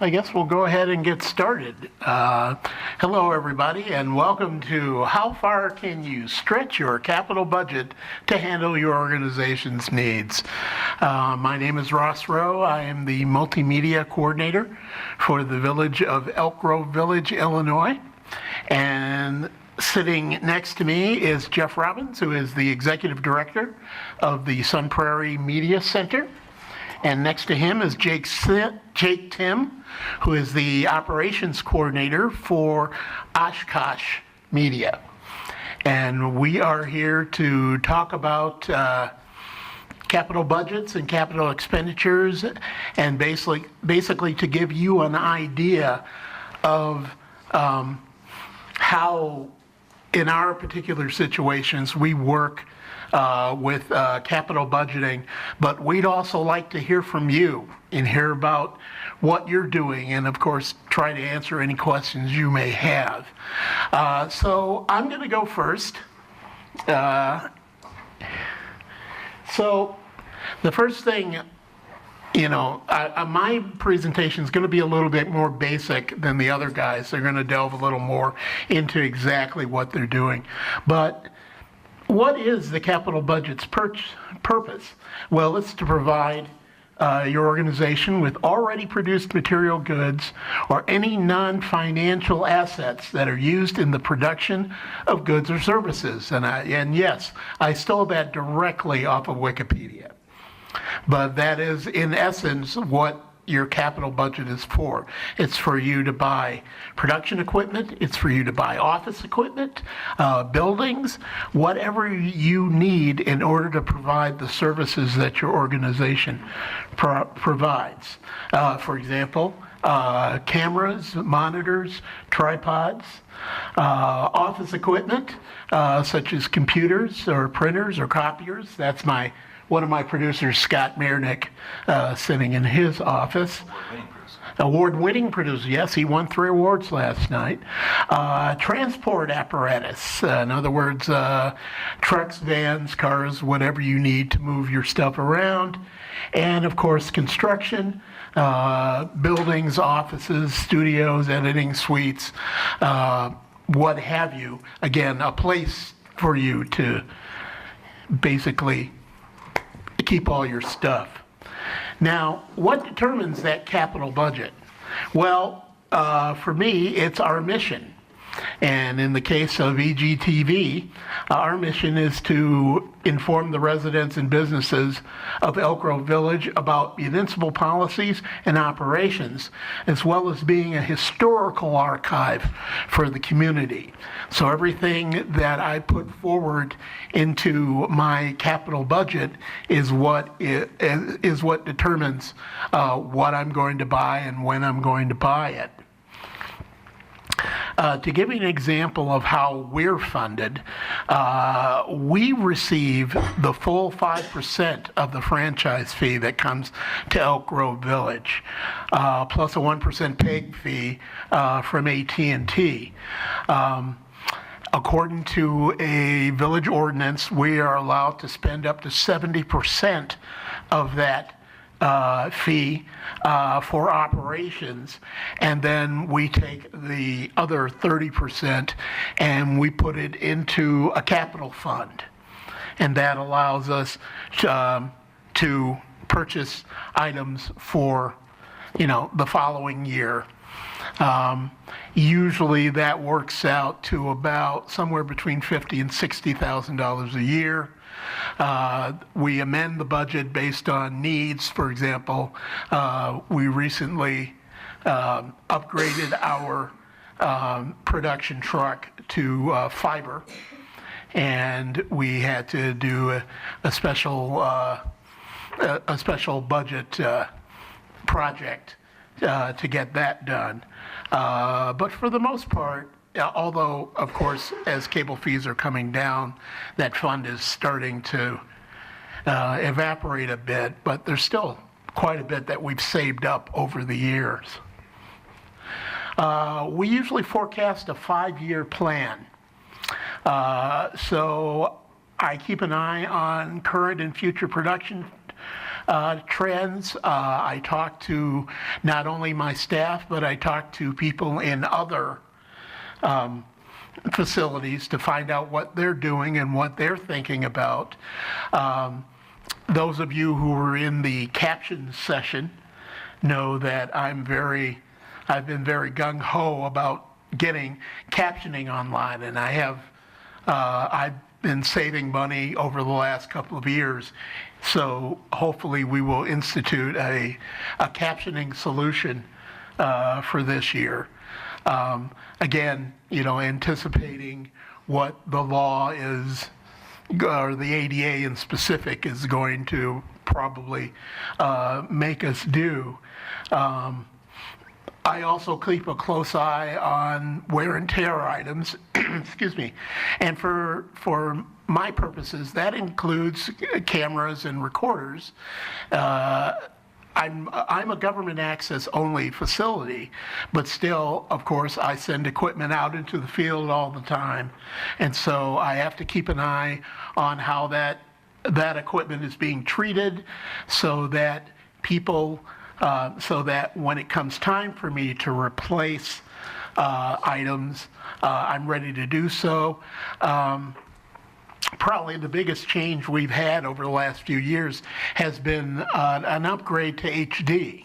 I guess we'll go ahead and get started. Hello, everybody, and welcome to How Far Can You Stretch Your Capital Budget to Handle Your Organization's Needs? My name is Rowe. I am the Multimedia Coordinator for the Village of Elk Grove Village, Illinois. And sitting next to me is Jeff Robbins, who is the Executive Director of the Prairie Media Center. And next to him is Jake Timm, who is the operations coordinator for Oshkosh Media. And we are here to talk about capital budgets and capital expenditures, and basically to give you an idea of how, in our particular situations, we work with capital budgeting, but we'd also like to hear from you and hear about what you're doing, and of course try to answer any questions you may have. So I'm going to go first. So the first thing, my presentation is going to be a little bit more basic than the other guys. They're going to delve a little more into exactly what they're doing. But what is the capital budget's purpose? Well, it's to provide your organization with already produced material goods or any non-financial assets that are used in the production of goods or services. And yes, I stole that directly off of Wikipedia. But that is, in essence, what your capital budget is for. It's for you to buy production equipment, it's for you to buy office equipment, buildings, whatever you need in order to provide the services that your organization provides. For example, cameras, monitors, tripods, office equipment, such as computers or printers or copiers. That's one of my producers, Scott Meiernick, sitting in his office. Award-winning producer, yes, he won 3 awards last night. Transport apparatus, in other words, trucks, vans, cars, whatever you need to move your stuff around. And of course, construction, buildings, offices, studios, editing suites, what have you. Again, a place for you to basically keep all your stuff. Now, what determines that capital budget? Well, for me, it's our mission. And in the case of EGTV, our mission is to inform the residents and businesses of Elk Grove Village about municipal policies and operations, as well as being a historical archive for the community. So everything that I put forward into my capital budget is what determines what I'm going to buy and when I'm going to buy it. To give you an example of how we're funded, we receive the full 5% of the franchise fee that comes to Elk Grove Village, plus a 1% PEG fee from AT&T. According to a village ordinance, we are allowed to spend up to 70% of that fee for operations, and then we take the other 30% and we put it into a capital fund, and that allows us to purchase items for the following year. Usually that works out to about somewhere between $50,000 and $60,000 a year. We amend the budget based on needs. For example, we recently upgraded our production truck to fiber, and we had to do a special budget project to get that done. But for the most part, although, of course, as cable fees are coming down, that fund is starting to evaporate a bit, but there's still quite a bit that we've saved up over the years. We usually forecast a 5-year plan. So I keep an eye on current and future production trends. I talk to not only my staff, but I talk to people in other facilities to find out what they're doing and what they're thinking about. Those of you who were in the caption session know that I've been very gung-ho about getting captioning online, and I've been saving money over the last couple of years. So hopefully we will institute a captioning solution for this year. Again, anticipating what the law is, or the ADA in specific is going to probably make us do. I also keep a close eye on wear and tear items, excuse me, and for my purposes, that includes cameras and recorders. I'm a government access only facility, but still, of course, I send equipment out into the field all the time, and so I have to keep an eye on how that equipment is being treated, so that so that when it comes time for me to replace items, I'm ready to do so. Probably the biggest change we've had over the last few years has been an upgrade to HD.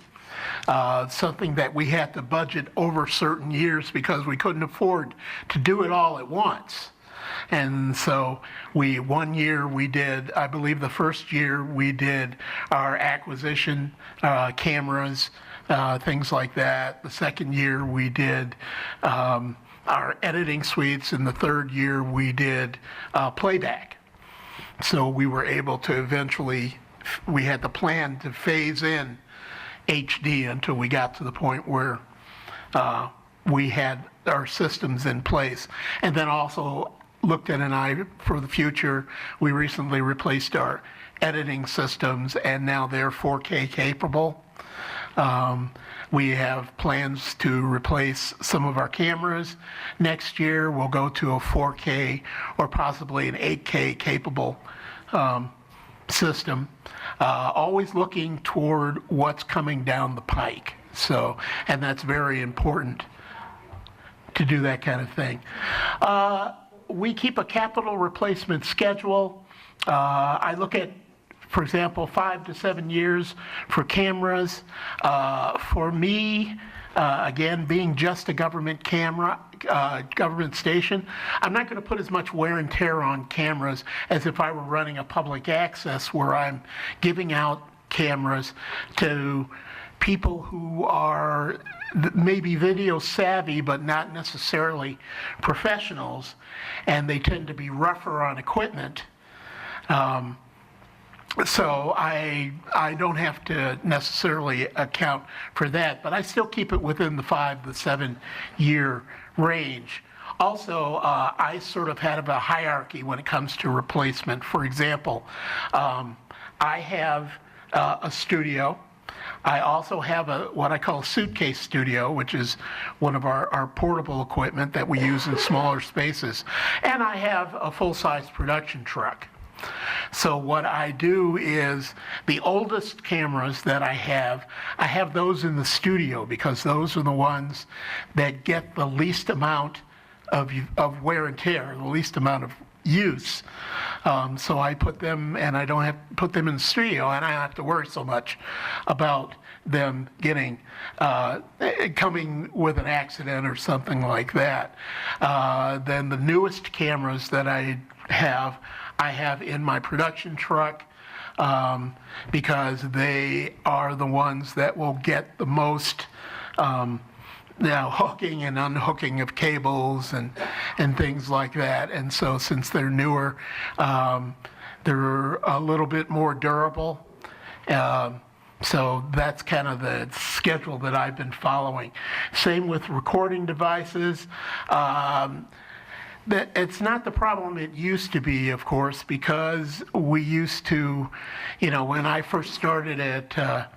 Something that we had to budget over certain years because we couldn't afford to do it all at once. And so one year we did, I believe the first year we did our acquisition cameras, things like that. The second year we did our editing suites, and the third year we did playback. So we were able to eventually, we had the plan to phase in HD until we got to the point where we had our systems in place. And then also looked at an eye for the future. We recently replaced our editing systems, and now they're 4K capable. We have plans to replace some of our cameras. Next year, we'll go to a 4K or possibly an 8K capable system. Always looking toward what's coming down the pike. So, and that's very important to do that kind of thing. We keep a capital replacement schedule. I look at, for example, 5 to 7 years for cameras. For me, again, being just a government government station, I'm not going to put as much wear and tear on cameras as if I were running a public access where I'm giving out cameras to people who are maybe video savvy but not necessarily professionals, and they tend to be rougher on equipment. So I don't have to necessarily account for that, but I still keep it within the 5 to 7 year range. Also, I sort of have a hierarchy when it comes to replacement. For example, I have a studio. I also have what I call a suitcase studio, which is one of our portable equipment that we use in smaller spaces. And I have a full-size production truck. So what I do is the oldest cameras that I have those in the studio because those are the ones that get the least amount of wear and tear, the least amount of use. So I put them, and I don't have to put them in the studio, and I don't have to worry so much about them getting coming with an accident or something like that. Then the newest cameras that I have in my production truck because they are the ones that will get the most hooking and unhooking of cables and things like that. And so since they're newer, they're a little bit more durable. So that's kind of the schedule that I've been following. Same with recording devices. It's not the problem it used to be, of course, because we used to, when I first started at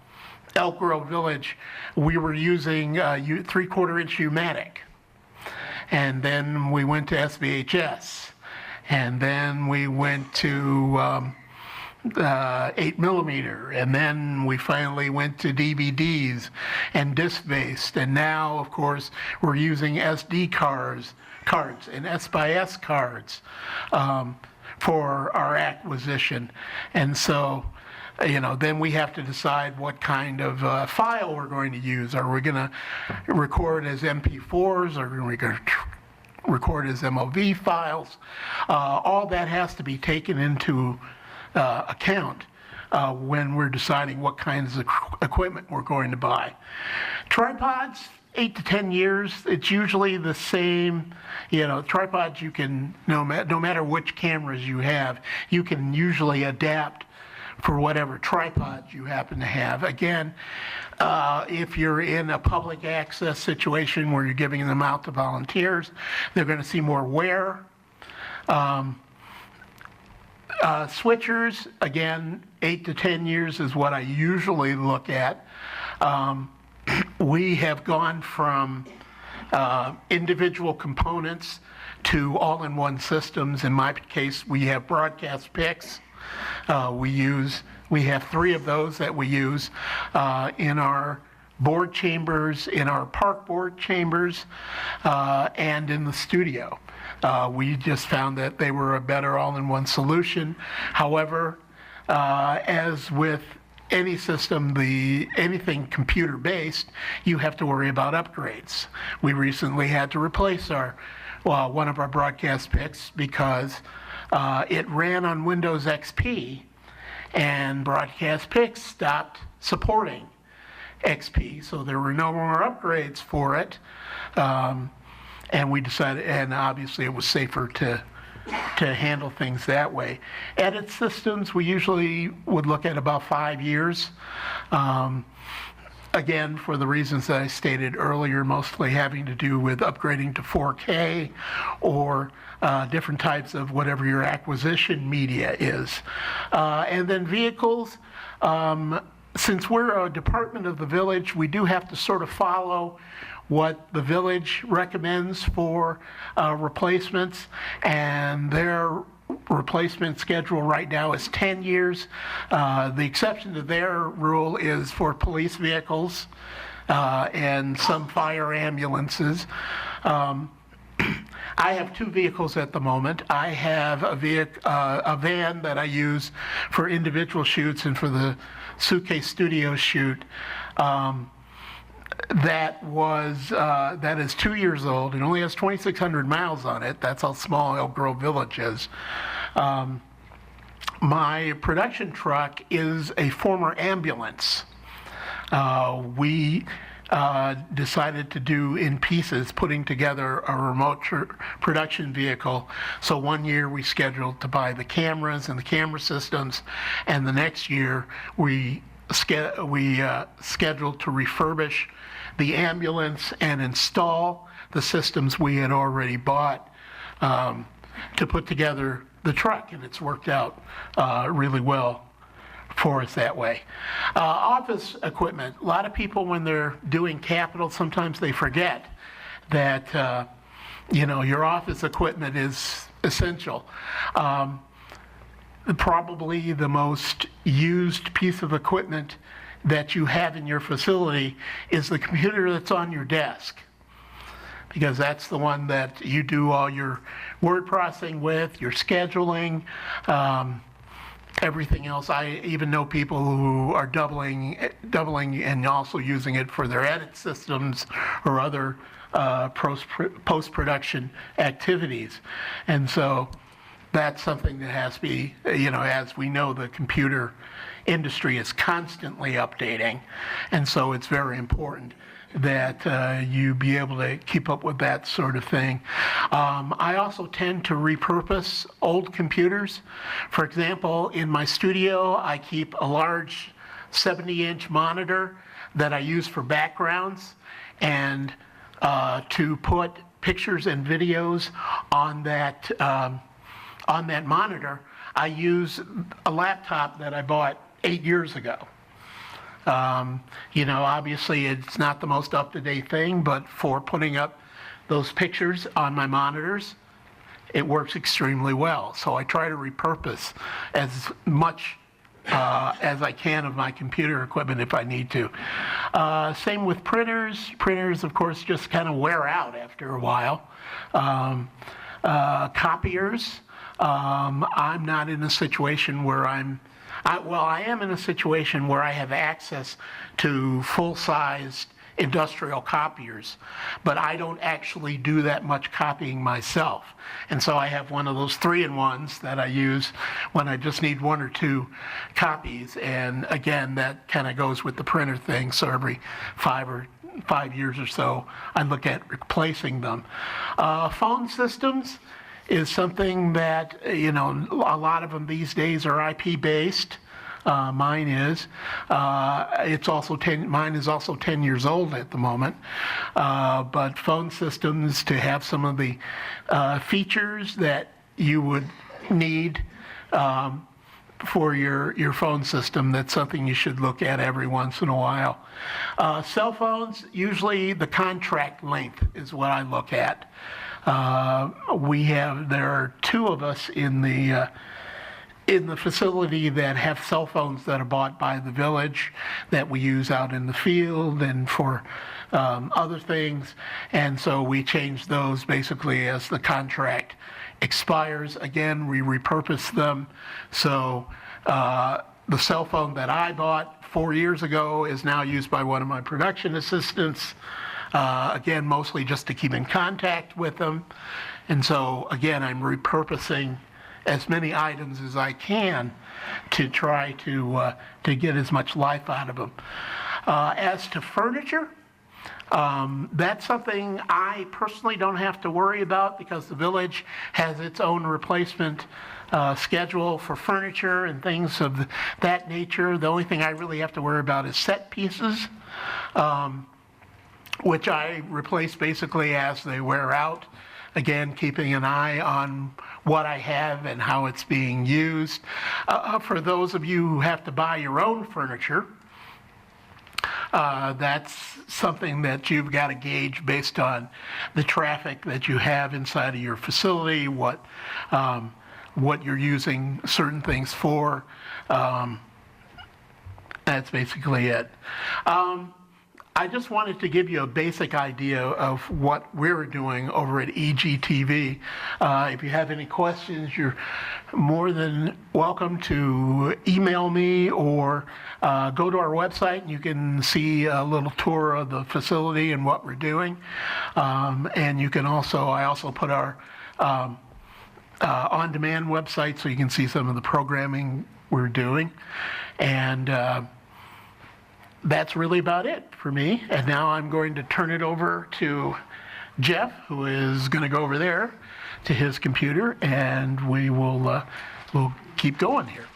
Elk Grove Village, we were using 3/4 inch U-matic. And then we went to SVHS. And then we went to 8mm, and then we finally went to DVDs and disc-based, and now, of course, we're using SD cards and S-by-S cards for our acquisition. And so, then we have to decide what kind of file we're going to use. Are we going to record as MP4s, or are we going to record as MOV files? All that has to be taken into account when we're deciding what kinds of equipment we're going to buy. Tripods, 8 to 10 years, it's usually the same. Tripods, you can, no matter which cameras you have, you can usually adapt for whatever tripod you happen to have. Again, if you're in a public access situation where you're giving them out to volunteers, they're going to see more wear. Switchers, again, 8 to 10 years is what I usually look at. We have gone from individual components to all-in-one systems. In my case, we have broadcast picks. We have 3 of those that we use in our board chambers, in our park board chambers, and in the studio. We just found that they were a better all-in-one solution. However, as with any system, anything computer-based, you have to worry about upgrades. We recently had to replace one of our broadcast picks because it ran on Windows XP, and broadcast picks stopped supporting XP, so there were no more upgrades for it. And we decided, and obviously it was safer to handle things that way. Edit systems, we usually would look at about 5 years. Again, for the reasons that I stated earlier, mostly having to do with upgrading to 4K or different types of whatever your acquisition media is. And then vehicles, since we're a department of the village, we do have to sort of follow what the village recommends for replacements, and their replacement schedule right now is 10 years. The exception to their rule is for police vehicles and some fire ambulances. I have 2 vehicles at the moment. I have a van that I use for individual shoots and for the Suitcase Studio shoot. That is 2 years old and only has 2,600 miles on it. That's how small Elk Grove Village is. My production truck is a former ambulance. We decided to do in pieces, putting together a remote production vehicle. So one year we scheduled to buy the cameras and the camera systems, and the next year we scheduled to refurbish the ambulance and install the systems we had already bought to put together the truck, and it's worked out really well for us that way. Office equipment, a lot of people when they're doing capital, sometimes they forget that your office equipment is essential. Probably the most used piece of equipment that you have in your facility is the computer that's on your desk, because that's the one that you do all your word processing with, your scheduling, everything else. I even know people who are doubling and also using it for their edit systems or other post-production activities. And so that's something that has to be, as we know, the computer industry is constantly updating, and so it's very important that you be able to keep up with that sort of thing. I also tend to repurpose old computers. For example, in my studio, I keep a large 70-inch monitor that I use for backgrounds, and to put pictures and videos on that monitor, I use a laptop that I bought 8 years ago. Obviously it's not the most up-to-date thing, but for putting up those pictures on my monitors, it works extremely well. So I try to repurpose as much as I can of my computer equipment if I need to. Same with printers. Printers, of course, just kind of wear out after a while. Copiers, I'm not in a situation where I am in a situation where I have access to full-sized industrial copiers, but I don't actually do that much copying myself. And so I have one of those 3-in-1s that I use when I just need 1 or 2 copies. And again, that kind of goes with the printer thing. So every 5 years or so, I look at replacing them. Phone systems is something that, a lot of them these days are IP based. Mine is. Mine is also 10 years old at the moment. But phone systems, to have some of the features that you would need for your phone system, that's something you should look at every once in a while. Cell phones, usually the contract length is what I look at. There are 2 of us in the facility that have cell phones that are bought by the village that we use out in the field and for other things. And so we change those basically as the contract expires. Again, we repurpose them. So the cell phone that I bought 4 years ago is now used by one of my production assistants. Again, mostly just to keep in contact with them. And so again, I'm repurposing as many items as I can to try to get as much life out of them. As to furniture, that's something I personally don't have to worry about because the village has its own replacement schedule for furniture and things of that nature. The only thing I really have to worry about is set pieces, which I replace basically as they wear out. Again, keeping an eye on what I have and how it's being used. For those of you who have to buy your own furniture, that's something that you've got to gauge based on the traffic that you have inside of your facility, what you're using certain things for. That's basically it. I just wanted to give you a basic idea of what we're doing over at EGTV. If you have any questions, you're more than welcome to email me or go to our website and you can see a little tour of the facility and what we're doing. And you can I also put our on-demand website so you can see some of the programming we're doing. And that's really about it for me. And now I'm going to turn it over to Jeff, who is going to go over there to his computer, and we'll keep going here.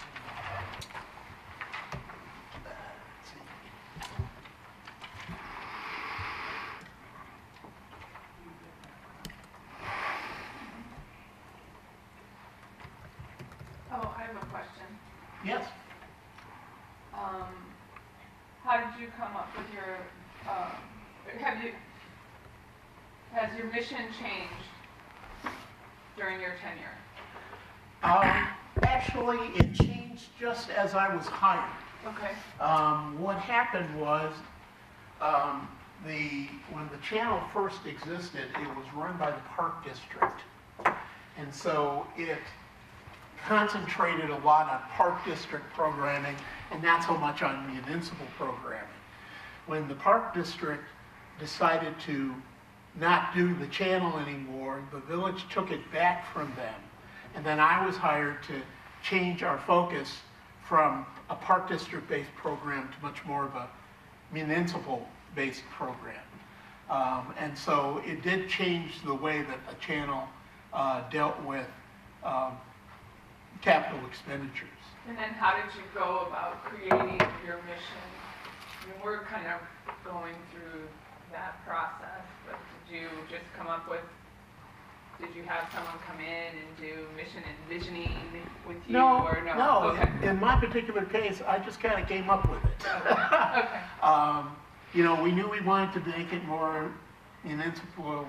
Oh, I have a question. Yes. How did you come up with your, has your mission changed during your tenure? Actually, it changed just as I was hired. Okay. What happened was, when the channel first existed, it was run by the Park District. And so it concentrated a lot on Park District programming and not so much on municipal programming. When the Park District decided to not do the channel anymore, the village took it back from them. And then I was hired to change our focus from a Park District-based program to much more of a municipal-based program. And so it did change the way that the channel dealt with capital expenditures. And then how did you go about creating your mission? I mean, we're kind of going through that process, but did you just come up with, did you have someone come in and do mission envisioning with you? No, or no? no. Okay. In my particular case, I just kind of came up with it. Okay. We knew we wanted to make it more municipal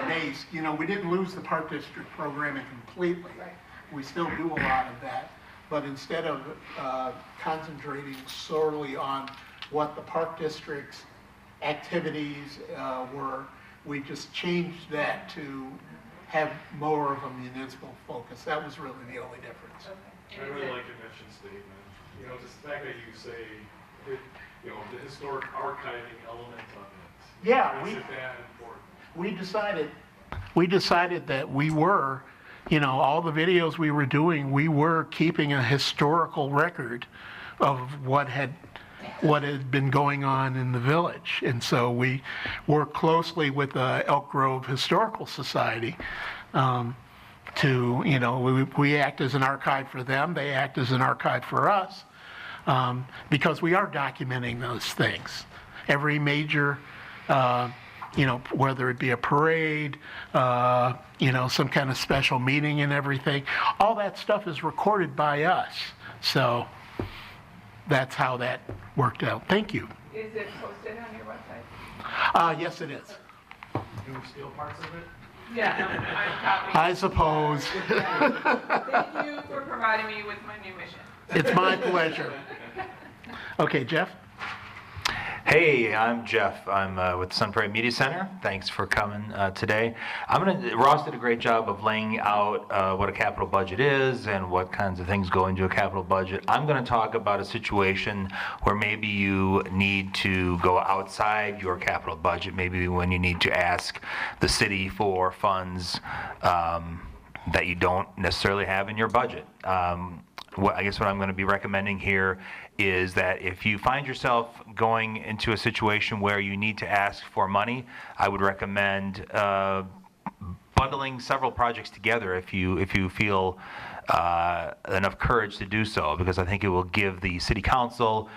based. We didn't lose the Park District programming completely. Right. We still do a lot of that. but instead of concentrating solely on what the park district's activities were, we just changed that to have more of a municipal focus. That was really the only difference. Okay. I really like your mission statement. You know, just the fact that you say, you know, the historic archiving element of it. Yeah, Makes it that important. we decided that we were, you know, all the videos we were doing, we were keeping a historical record of what had been going on in the village. And so we work closely with the Elk Grove Historical Society to, you know, we act as an archive for them, they act as an archive for us, because we are documenting those things. Every major, you know, whether it be a parade, you know, some kind of special meeting and everything, all that stuff is recorded by us. So that's how that worked out. Thank you. Is it posted on your website? Yes, it is. Can we steal parts of it? Yeah, I'm copying. I suppose. Thank you for providing me with my new mission. It's my pleasure. Okay, Jeff? Hey, I'm Jeff. I'm with Sun Prairie Media Center. Thanks for coming today. Ross did a great job of laying out what a capital budget is and what kinds of things go into a capital budget. I'm going to talk about a situation where maybe you need to go outside your capital budget, maybe when you need to ask the city for funds that you don't necessarily have in your budget. I guess what I'm going to be recommending here is that if you find yourself going into a situation where you need to ask for money, I would recommend bundling several projects together if you feel enough courage to do so, because I think it will give the city council,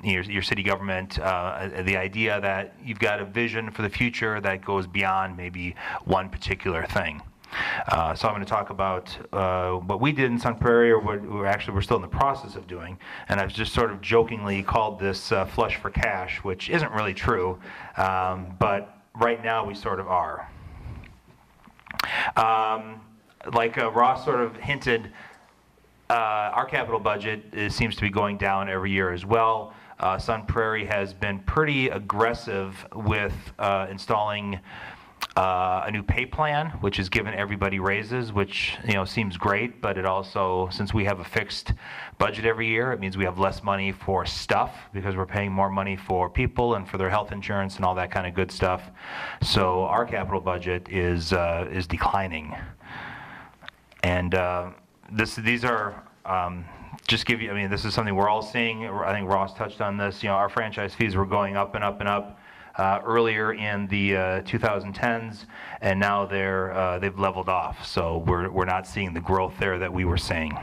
your city government, the idea that you've got a vision for the future that goes beyond maybe one particular thing. So I'm going to talk about what we did in Sun Prairie, or what we're still in the process of doing. And I've just sort of jokingly called this flush for cash, which isn't really true, but right now we sort of are. Like Ross sort of hinted, our capital budget seems to be going down every year as well. Sun Prairie has been pretty aggressive with installing a new pay plan, which has given everybody raises, which, you know, seems great, but it also, since we have a fixed budget every year, it means we have less money for stuff because we're paying more money for people and for their health insurance and all that kind of good stuff. So our capital budget is declining, and these are just give you. I mean, this is something we're all seeing. I think Ross touched on this. You know, our franchise fees were going up and up and up. Earlier in the 2010s, and now they've leveled off. So we're not seeing the growth there that we were seeing.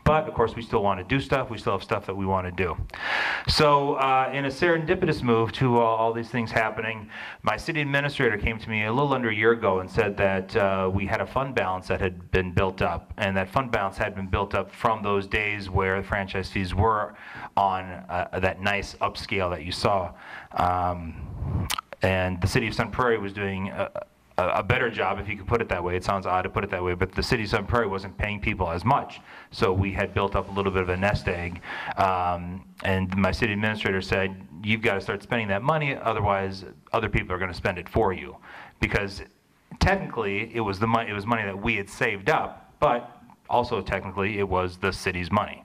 But of course, we still want to do stuff. We still have stuff that we want to do. So in a serendipitous move to all these things happening, my city administrator came to me a little under a year ago and said that we had a fund balance that had been built up, and that fund balance had been built up from those days where the franchise fees were on that nice upscale that you saw. And the city of Sun Prairie was doing a better job, if you could put it that way. It sounds odd to put it that way, but the city of Sun Prairie wasn't paying people as much. So we had built up a little bit of a nest egg. And my city administrator said, you've got to start spending that money, otherwise other people are going to spend it for you. Because technically it was money that we had saved up, but also technically it was the city's money.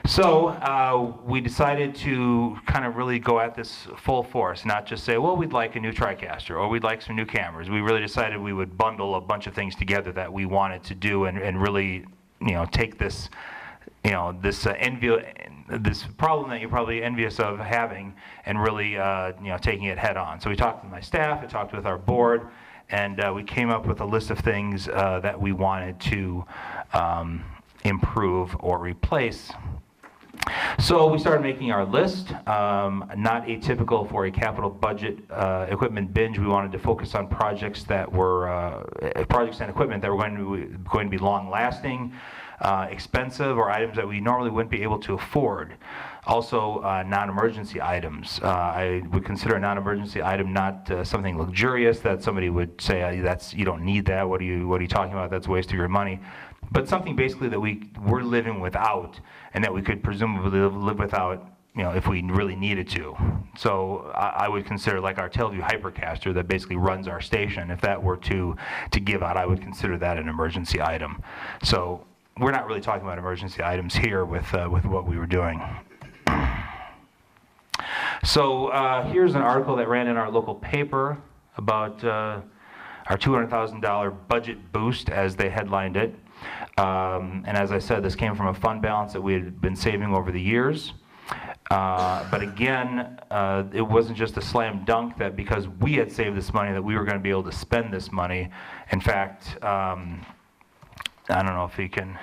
So we decided to kind of really go at this full force, not just say, well, we'd like a new TriCaster or we'd like some new cameras. We really decided we would bundle a bunch of things together that we wanted to do and really, you know, take this, you know, this problem that you're probably envious of having and really, you know, taking it head on. So we talked with my staff, I talked with our board, and we came up with a list of things that we wanted to improve or replace. So we started making our list, not atypical for a capital budget equipment binge. We wanted to focus on projects that were projects and equipment that were going to be long-lasting, expensive, or items that we normally wouldn't be able to afford. Also, non-emergency items. I would consider a non-emergency item not something luxurious that somebody would say, that's, you don't need that, what are you talking about, that's a waste of your money. But something basically that we're living without, and that we could presumably live without, if we really needed to. So I would consider like our Teleview Hypercaster that basically runs our station. If that were to give out, I would consider that an emergency item. So we're not really talking about emergency items here with what we were doing. So here's an article that ran in our local paper about our $200,000 budget boost, as they headlined it. And as I said, this came from a fund balance that we had been saving over the years. But again, it wasn't just a slam dunk that because we had saved this money that we were going to be able to spend this money. In fact, I don't know if you can,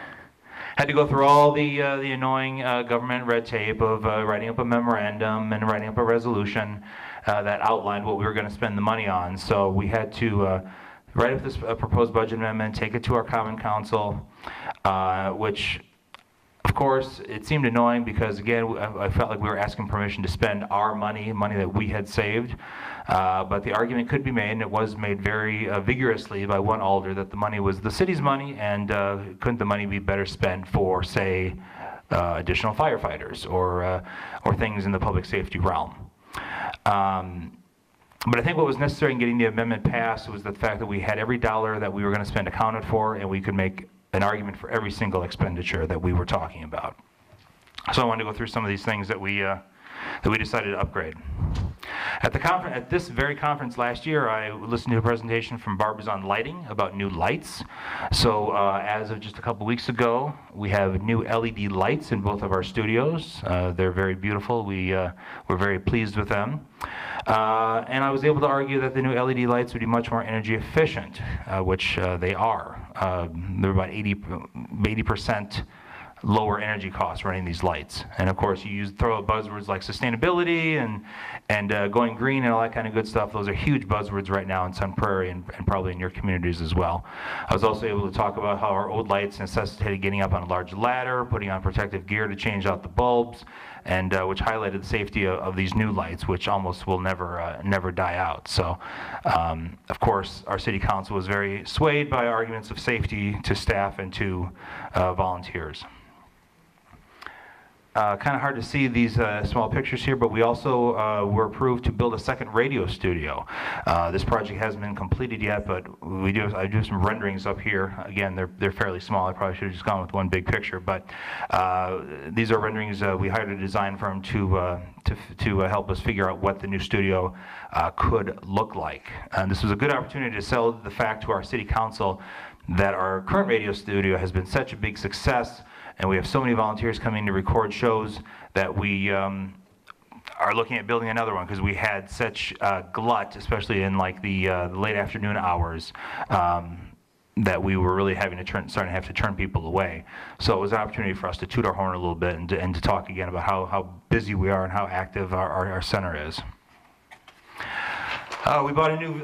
had to go through all the annoying government red tape of writing up a memorandum and writing up a resolution that outlined what we were going to spend the money on. So we had to write up this proposed budget amendment, take it to our Common Council, which, of course, it seemed annoying because, again, I felt like we were asking permission to spend our money that we had saved. But the argument could be made, and it was made very vigorously by one alder, that the money was the city's money, and couldn't the money be better spent for, say, additional firefighters or things in the public safety realm. But I think what was necessary in getting the amendment passed was the fact that we had every dollar that we were going to spend accounted for, and we could make an argument for every single expenditure that we were talking about. So I wanted to go through some of these things that we decided to upgrade. At this very conference last year, I listened to a presentation from Barbizon Lighting about new lights. So as of just a couple weeks ago, we have new LED lights in both of our studios. They're very beautiful. We're very pleased with them. And I was able to argue that the new LED lights would be much more energy efficient, which they are. They're about 80% lower energy costs running these lights. And of course, you throw out buzzwords like sustainability and going green and all that kind of good stuff. Those are huge buzzwords right now in Sun Prairie and probably in your communities as well. I was also able to talk about how our old lights necessitated getting up on a large ladder, putting on protective gear to change out the bulbs, and which highlighted the safety of these new lights, which almost will never die out. So, of course, our city council was very swayed by arguments of safety to staff and to volunteers. Kind of hard to see these small pictures here, but we also were approved to build a second radio studio. This project hasn't been completed yet, but I do some renderings up here. Again, they're fairly small. I probably should have just gone with one big picture, but these are renderings. We hired a design firm to help us figure out what the new studio could look like. And this was a good opportunity to sell the fact to our city council that our current radio studio has been such a big success, and we have so many volunteers coming to record shows that we are looking at building another one because we had such glut, especially in like the late afternoon hours, that we were really starting to have to turn people away. So it was an opportunity for us to toot our horn a little bit and to talk again about how busy we are and how active our center is. We bought a new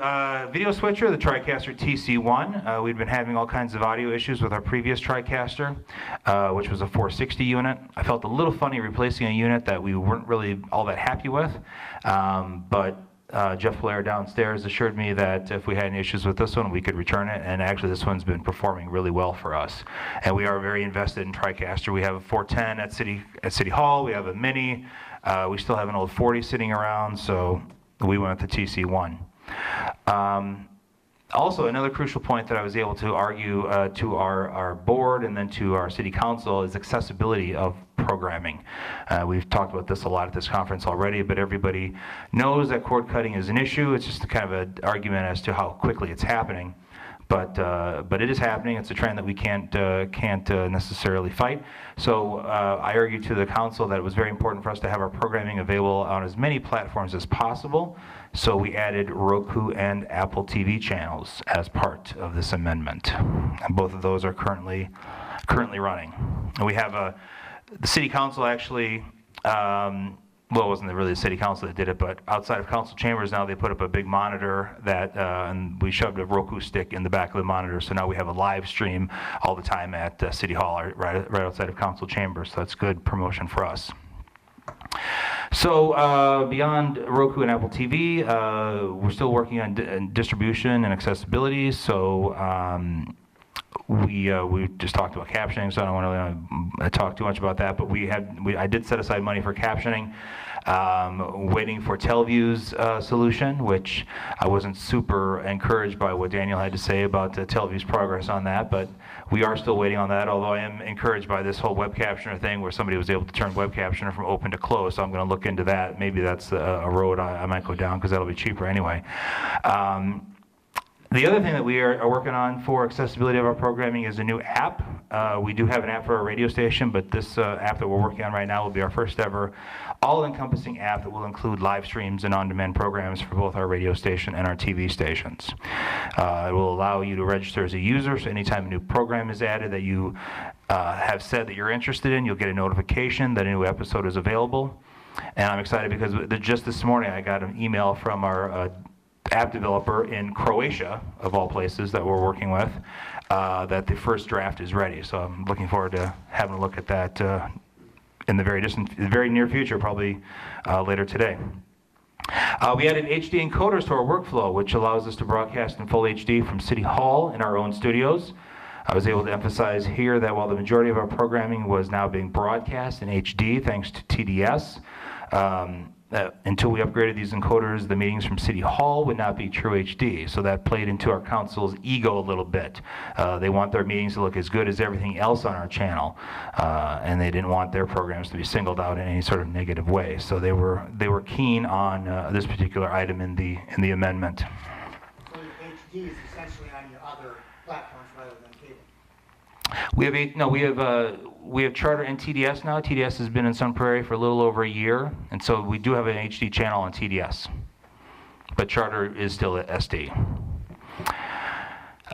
video switcher, the TriCaster TC1. We'd been having all kinds of audio issues with our previous TriCaster, which was a 460 unit. I felt a little funny replacing a unit that we weren't really all that happy with, but Jeff Blair downstairs assured me that if we had any issues with this one, we could return it, and actually this one's been performing really well for us. And we are very invested in TriCaster. We have a 410 at City Hall, we have a Mini, we still have an old 40 sitting around, so we went with the TC1. Also, another crucial point that I was able to argue to our board and then to our city council is accessibility of programming. We've talked about this a lot at this conference already, but everybody knows that cord cutting is an issue. It's just kind of an argument as to how quickly it's happening. But it is happening. It's a trend that we can't necessarily fight. So I argued to the council that it was very important for us to have our programming available on as many platforms as possible. So we added Roku and Apple TV channels as part of this amendment. And both of those are currently running. And we have the city council actually. Well, it wasn't really the city council that did it, but outside of council chambers now they put up a big monitor that, and we shoved a Roku stick in the back of the monitor, so now we have a live stream all the time at City Hall, right outside of council chambers, so that's good promotion for us. So beyond Roku and Apple TV, we're still working on distribution and accessibility. So we just talked about captioning, so I don't want to talk too much about that. But I did set aside money for captioning. Waiting for Telview's solution, which I wasn't super encouraged by what Daniel had to say about Telview's progress on that, but we are still waiting on that, although I am encouraged by this whole web captioner thing where somebody was able to turn web captioner from open to closed, so I'm going to look into that. Maybe that's a road I might go down because that'll be cheaper anyway. The other thing that we are working on for accessibility of our programming is a new app. We do have an app for our radio station, but this app that we're working on right now will be our first ever all-encompassing app that will include live streams and on-demand programs for both our radio station and our TV stations. It will allow you to register as a user, so anytime a new program is added that you have said that you're interested in, you'll get a notification that a new episode is available. And I'm excited because just this morning I got an email from our app developer in Croatia, of all places that we're working with, that the first draft is ready. So I'm looking forward to having a look at that in the very near future, probably later today. We added HD encoders to our workflow, which allows us to broadcast in full HD from City Hall in our own studios. I was able to emphasize here that while the majority of our programming was now being broadcast in HD thanks to TDS, until we upgraded these encoders, the meetings from City Hall would not be true HD. So that played into our council's ego a little bit. They want their meetings to look as good as everything else on our channel, and they didn't want their programs to be singled out in any sort of negative way. So they were keen on this particular item in the amendment. So HD is essentially on your other platforms rather than cable. We have Charter and TDS now. TDS has been in Sun Prairie for a little over a year, and so we do have an HD channel on TDS, but Charter is still at SD.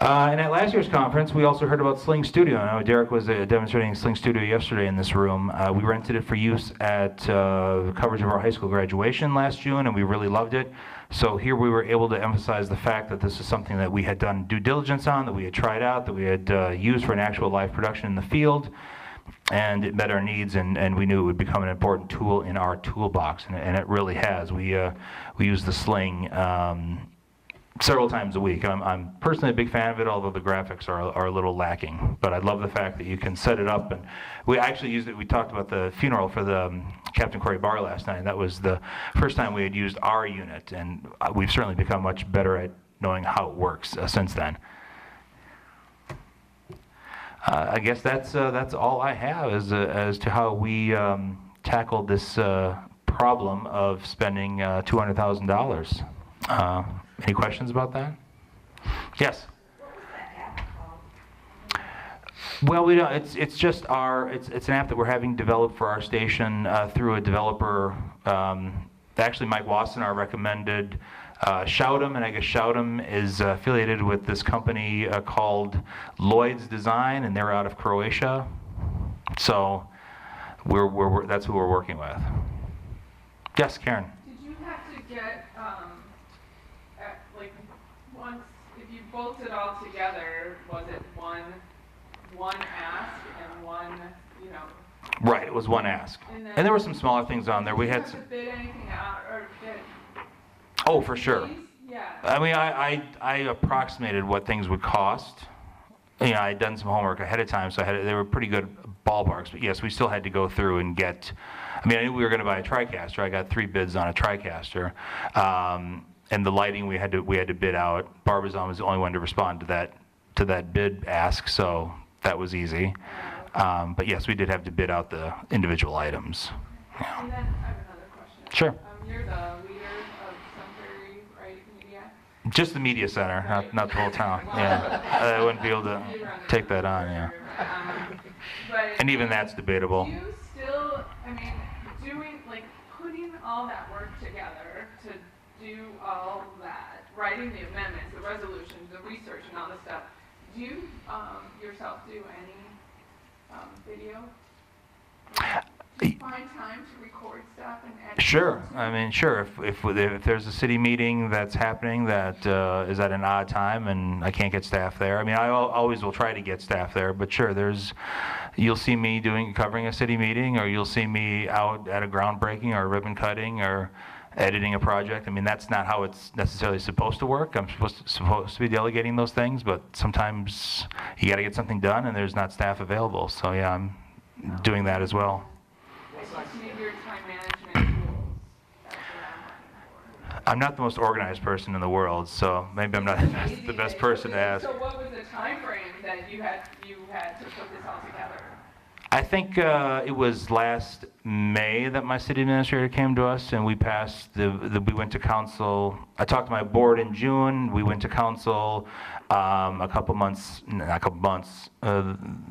And at last year's conference, we also heard about Sling Studio. I know Derek was demonstrating Sling Studio yesterday in this room. We rented it for use at coverage of our high school graduation last June, and we really loved it. So here we were able to emphasize the fact that this is something that we had done due diligence on, that we had tried out, that we had used for an actual live production in the field, and it met our needs, and we knew it would become an important tool in our toolbox, and it really has. We use the Sling several times a week. I'm personally a big fan of it, although the graphics are a little lacking. But I love the fact that you can set it up, and we actually used it. We talked about the funeral for the Captain Corey Barr last night, and that was the first time we had used our unit, and we've certainly become much better at knowing how it works since then. I guess that's all I have as to how we tackled this problem of spending $200,000. Any questions about that? Yes. What was that app called? Well, we don't. It's just it's an app that we're having developed for our station through a developer. Actually, Mike Wasson, our recommended Shoutem, and I guess Shoutem is affiliated with this company called Lloyd's Design, and they're out of Croatia. So that's who we're working with. Yes, Karen. Did you have to get, once, if you bolted all together, was it one ask and one, Right, it was one ask. And there were some smaller things on there. We had some. Did you have to bid anything out or get? Oh, for sure. Yeah. I mean, I approximated what things would cost. I'd done some homework ahead of time, so they were pretty good ballparks. But yes, we still had to go through and get. I mean, I knew we were going to buy a TriCaster. I got 3 bids on a TriCaster, and the lighting we had to bid out. Barbizon was the only one to respond to that bid ask, so that was easy. But yes, we did have to bid out the individual items. Yeah. And then I have another question. Sure. You're the leader of Sun Prairie, right, media? Just the media center, not the whole town. Yeah, I wouldn't be able to take that on. Yeah. But And even that's debatable. do you still, putting all that work together to do all that, writing the amendments, the resolutions, the research and all this stuff, do you yourself do any video? Do you find time to record stuff and edit? Sure. I mean, sure. If there's a city meeting that's happening that is at an odd time and I can't get staff there, I mean, I always will try to get staff there. But sure, there's you'll see me covering a city meeting, or you'll see me out at a groundbreaking or a ribbon cutting or editing a project. I mean, that's not how it's necessarily supposed to work. I'm supposed to be delegating those things, but sometimes you got to get something done, and there's not staff available. So yeah, I'm doing that as well. Maybe your time management tools, that's what I'm looking for. I'm not the most organized person in the world, so maybe I'm not the best person to ask. So what was the time frame that you had to put this all together? I think it was last May that my city administrator came to us, and we passed we went to council. I talked to my board in June. We went to council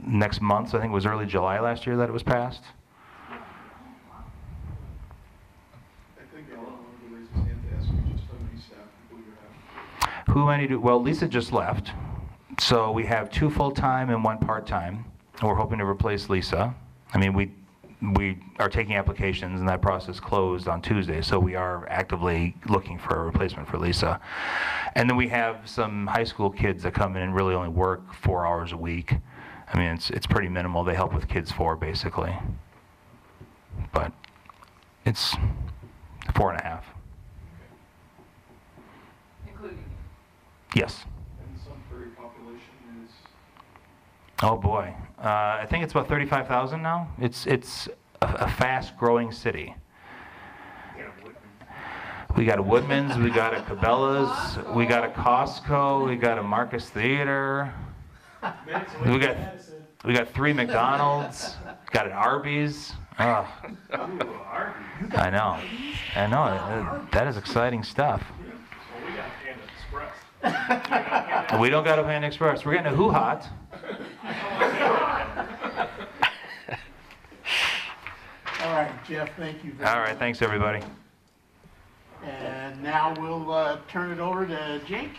next month. So I think it was early July last year that it was passed. I think one of the reasons I have to ask you just how many staff people you have. Who I need to, well, Lisa just left. So we have 2 full-time and 1 part-time. And we're hoping to replace Lisa. I mean, we are taking applications, and that process closed on Tuesday, so we are actively looking for a replacement for Lisa. And then we have some high school kids that come in and really only work 4 hours a week. I mean, it's pretty minimal. They help with kids 4, basically. But it's 4.5. Including you? Yes. And the Sun Prairie population is, Oh boy, I think it's about 35,000 now. It's a fast-growing city. We got a Woodman's, we got a Cabela's, we got a Costco, we got a Marcus Theater. We got 3 McDonald's, got an Arby's. Oh, I know. That is exciting stuff. well, we got Panda Express. We don't got a Panda Express. We're getting a Who Hot. All right, Jeff, thank you very much. All right, thanks everybody. And now we'll turn it over to Jake.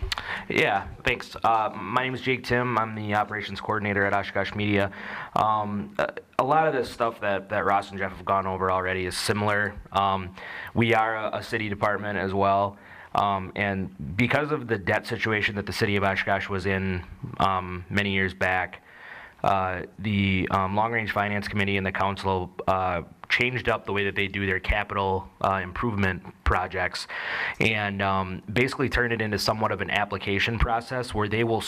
Yeah, thanks. My name is Jake Timm. I'm the operations coordinator at Oshkosh Media. A lot of the stuff that Ross and Jeff have gone over already is similar. We are a city department as well. And because of the debt situation that the city of Oshkosh was in many years back, the Long Range Finance Committee and the council changed up the way that they do their capital improvement projects, and basically turned it into somewhat of an application process where they will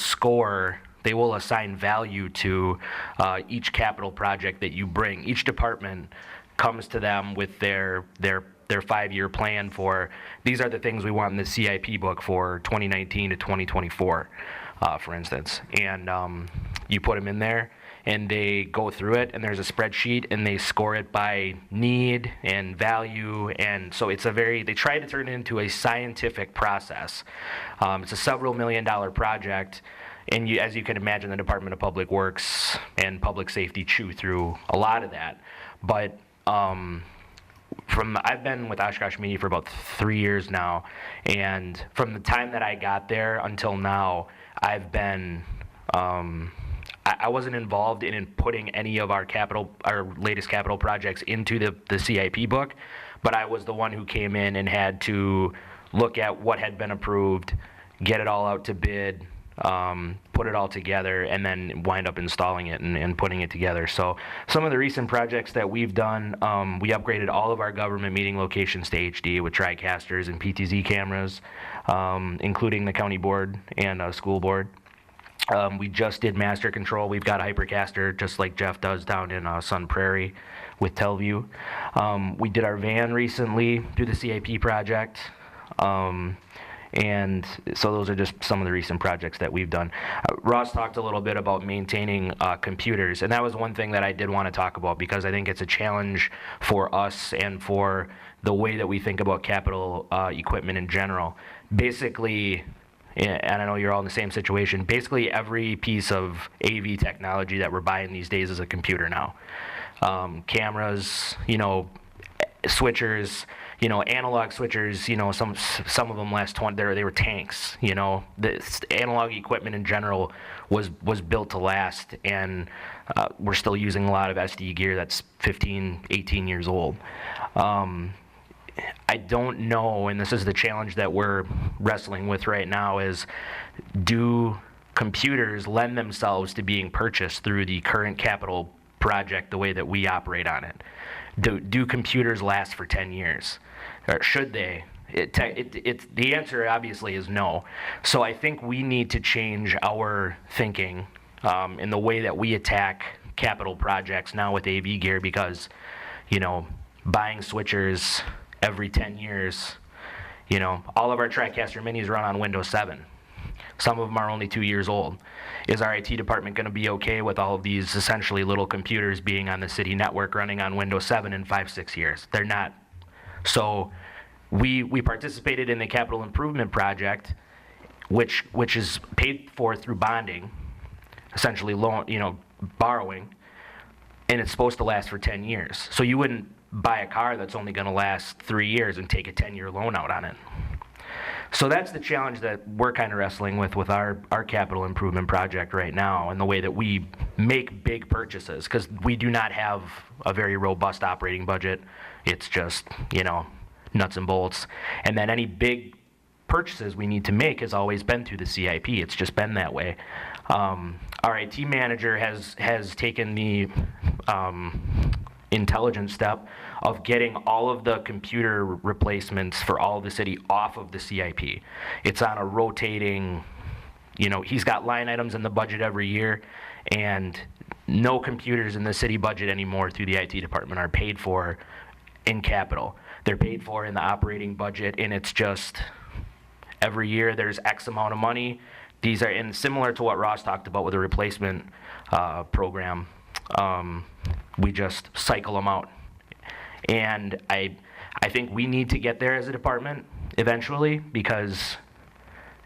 assign value to each capital project that you bring. Each department comes to them with their 5-year plan for, these are the things we want in the CIP book for 2019 to 2024, for instance. And you put them in there, and they go through it, and there's a spreadsheet, and they score it by need and value. And so it's they try to turn it into a scientific process. It's a several $million-dollar project, and as you can imagine, the Department of Public Works and Public Safety chew through a lot of that. But I've been with Oshkosh Media for about 3 years now, and from the time that I got there until now, I've been I wasn't involved in putting any of our latest capital projects into the CIP book, but I was the one who came in and had to look at what had been approved, get it all out to bid, put it all together, and then wind up installing it and putting it together. So some of the recent projects that we've done, we upgraded all of our government meeting locations to HD with TriCasters and PTZ cameras, including the county board and school board. We just did master control. We've got a hypercaster just like Jeff does down in Sun Prairie with Telview. We did our van recently through the CIP project. And so those are just some of the recent projects that we've done. Ross talked a little bit about maintaining computers, and that was one thing that I did want to talk about because I think it's a challenge for us and for the way that we think about capital equipment in general. Basically, and I know you're all in the same situation, basically every piece of AV technology that we're buying these days is a computer now. Cameras, switchers, analog switchers, some of them last 20, they were tanks, The analog equipment in general was built to last, and we're still using a lot of SD gear that's 15, 18 years old. I don't know, and this is the challenge that we're wrestling with right now, is do computers lend themselves to being purchased through the current capital project the way that we operate on it. Do computers last for 10 years? Or should they? The answer obviously is no. So I think we need to change our thinking in the way that we attack capital projects now with AV gear, because, buying switchers every 10 years, all of our TriCaster Minis run on Windows 7. Some of them are only 2 years old. Is our IT department going to be okay with all of these essentially little computers being on the city network running on Windows 7 in 5-6 years? They're not. So we participated in the capital improvement project, which is paid for through bonding, essentially borrowing, and it's supposed to last for 10 years. So you wouldn't buy a car that's only going to last 3 years and take a 10-year loan out on it. So that's the challenge that we're kind of wrestling with our capital improvement project right now, and the way that we make big purchases, because we do not have a very robust operating budget. It's just, nuts and bolts. And then any big purchases we need to make has always been through the CIP. It's just been that way. Our IT manager has taken the intelligent step of getting all of the computer replacements for all of the city off of the CIP. It's on a rotating, he's got line items in the budget every year, and no computers in the city budget anymore through the IT department are paid for in capital. They're paid for in the operating budget, and it's just every year there's X amount of money. These are, and similar to what Ross talked about with the replacement program, we just cycle them out. And I think we need to get there as a department eventually, because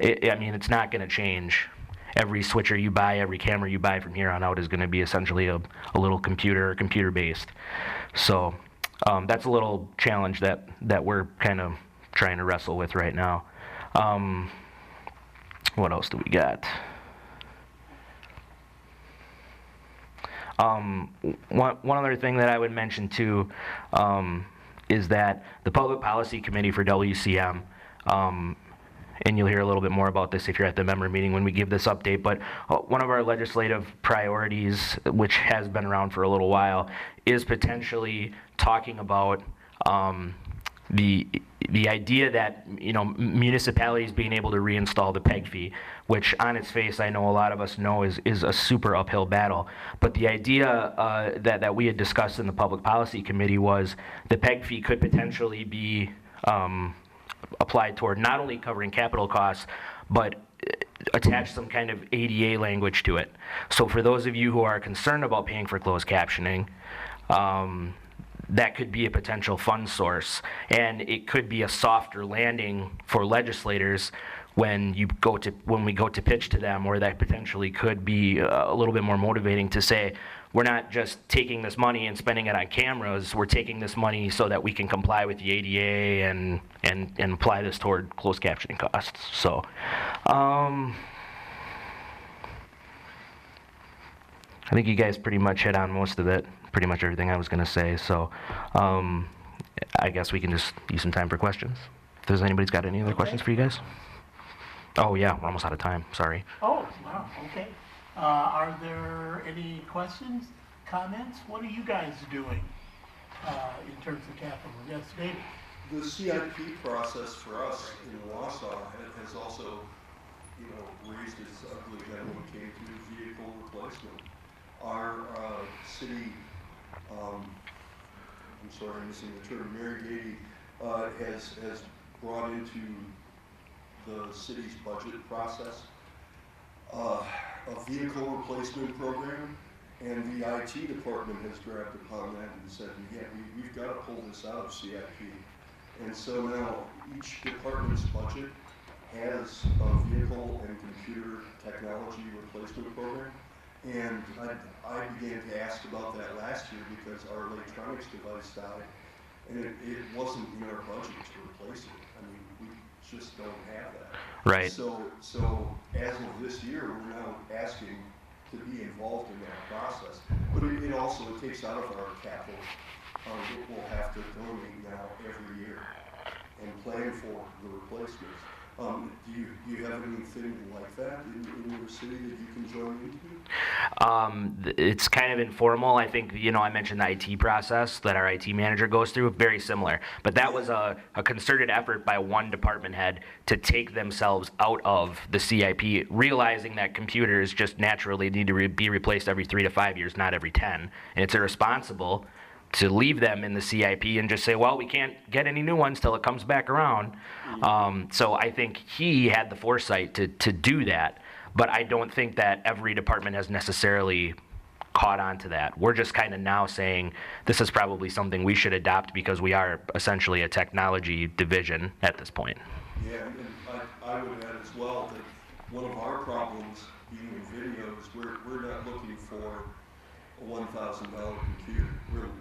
it's not going to change. Every switcher you buy, every camera you buy from here on out is going to be essentially a little computer-based. So that's a little challenge that we're kind of trying to wrestle with right now. What else do we got? One other thing that I would mention too is that the Public Policy Committee for WCM, and you'll hear a little bit more about this if you're at the member meeting when we give this update, but one of our legislative priorities, which has been around for a little while, is potentially talking about the idea that municipalities being able to reinstall the PEG fee, which on its face I know a lot of us know is a super uphill battle. But the idea that we had discussed in the Public Policy Committee was the PEG fee could potentially be applied toward not only covering capital costs, but attach some kind of ADA language to it. So for those of you who are concerned about paying for closed captioning, that could be a potential fund source, and it could be a softer landing for legislators when we go to pitch to them, or that potentially could be a little bit more motivating to say, we're not just taking this money and spending it on cameras, we're taking this money so that we can comply with the ADA and apply this toward closed captioning costs. So I think you guys pretty much hit on most of it, pretty much everything I was going to say. So I guess we can just use some time for questions. If there's anybody's got any other questions for you guys? Oh yeah, we're almost out of time, sorry. Oh, wow, okay. Are there any questions, comments? What are you guys doing in terms of capital? Yes, David? The CIP process for us in Wausau has also, raised its ugly head when it came to vehicle replacement. Our city, I'm sorry, I'm missing the term, Mary Gady has brought into the city's budget process a vehicle replacement program, and the IT department has grabbed upon that and said, yeah, we've got to pull this out of CIP. And so now each department's budget has a vehicle and computer technology replacement program. And I began to ask about that last year because our electronics device died, and it wasn't in our budget to replace it. I mean, we just don't have that. Right. So as of this year, we're now asking to be involved in that process. But it also takes out of our capital. We'll have to donate now every year and plan for the replacements. Do you have anything like that in your city that you can join into? It's kind of informal. I think, I mentioned the IT process that our IT manager goes through, very similar. But that was a concerted effort by one department head to take themselves out of the CIP, realizing that computers just naturally need to be replaced every 3 to 5 years, not every 10. And it's irresponsible to leave them in the CIP and just say, well, we can't get any new ones till it comes back around. So I think he had the foresight to do that. But I don't think that every department has necessarily caught on to that. We're just kind of now saying this is probably something we should adopt because we are essentially a technology division at this point. Yeah, and I would add as well that one of our problems being in videos, we're not looking for a $1,000 computer.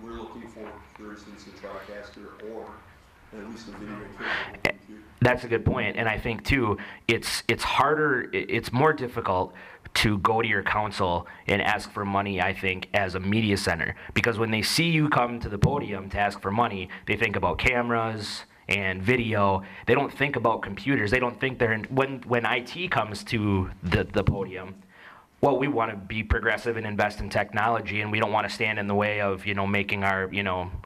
We're looking for instance, a TriCaster or at least a video capable computer. That's a good point, and I think too, it's harder, it's more difficult to go to your council and ask for money, I think, as a media center, because when they see you come to the podium to ask for money, they think about cameras and video. They don't think about computers. They don't think when IT comes to the podium. Well, we want to be progressive and invest in technology, and we don't want to stand in the way of, making our,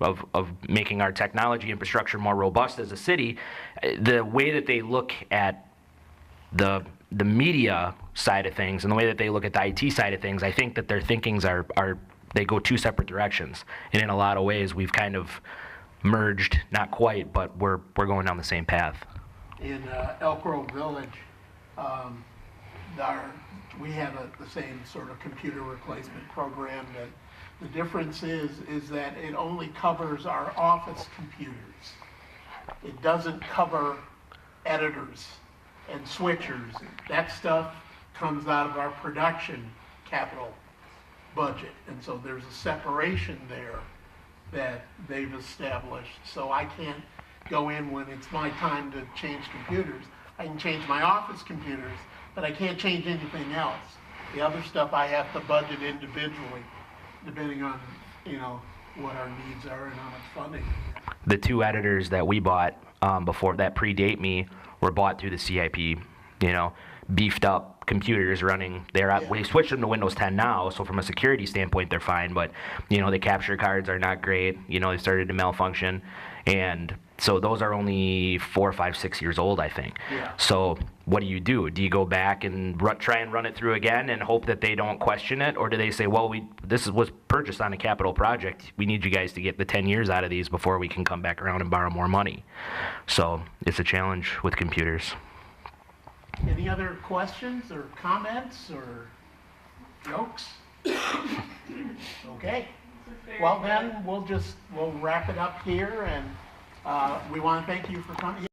of making our technology infrastructure more robust as a city. The way that they look at the media side of things and the way that they look at the IT side of things, I think that their thinkings they go two separate directions. And in a lot of ways, we've kind of merged, not quite, but we're going down the same path. In Elk Grove Village, we have the same sort of computer replacement program. That the difference is that it only covers our office computers. It doesn't cover editors and switchers. That stuff comes out of our production capital budget, and so there's a separation there that they've established. So I can't go in when it's my time to change computers. I can change my office computers, but I can't change anything else. The other stuff I have to budget individually, depending on, what our needs are and how much funding. The 2 editors that we bought before that predate me were bought through the CIP, beefed up computers running. We switched them to Windows 10 now, so from a security standpoint, they're fine, but, the capture cards are not great. They started to malfunction. And so those are only 4, 5, 6 years old, I think. Yeah. So what do? Do you go back and try and run it through again and hope that they don't question it? Or do they say, well, this was purchased on a capital project. We need you guys to get the 10 years out of these before we can come back around and borrow more money. So it's a challenge with computers. Any other questions or comments or jokes? Okay. Well, then we'll wrap it up here, and we want to thank you for coming.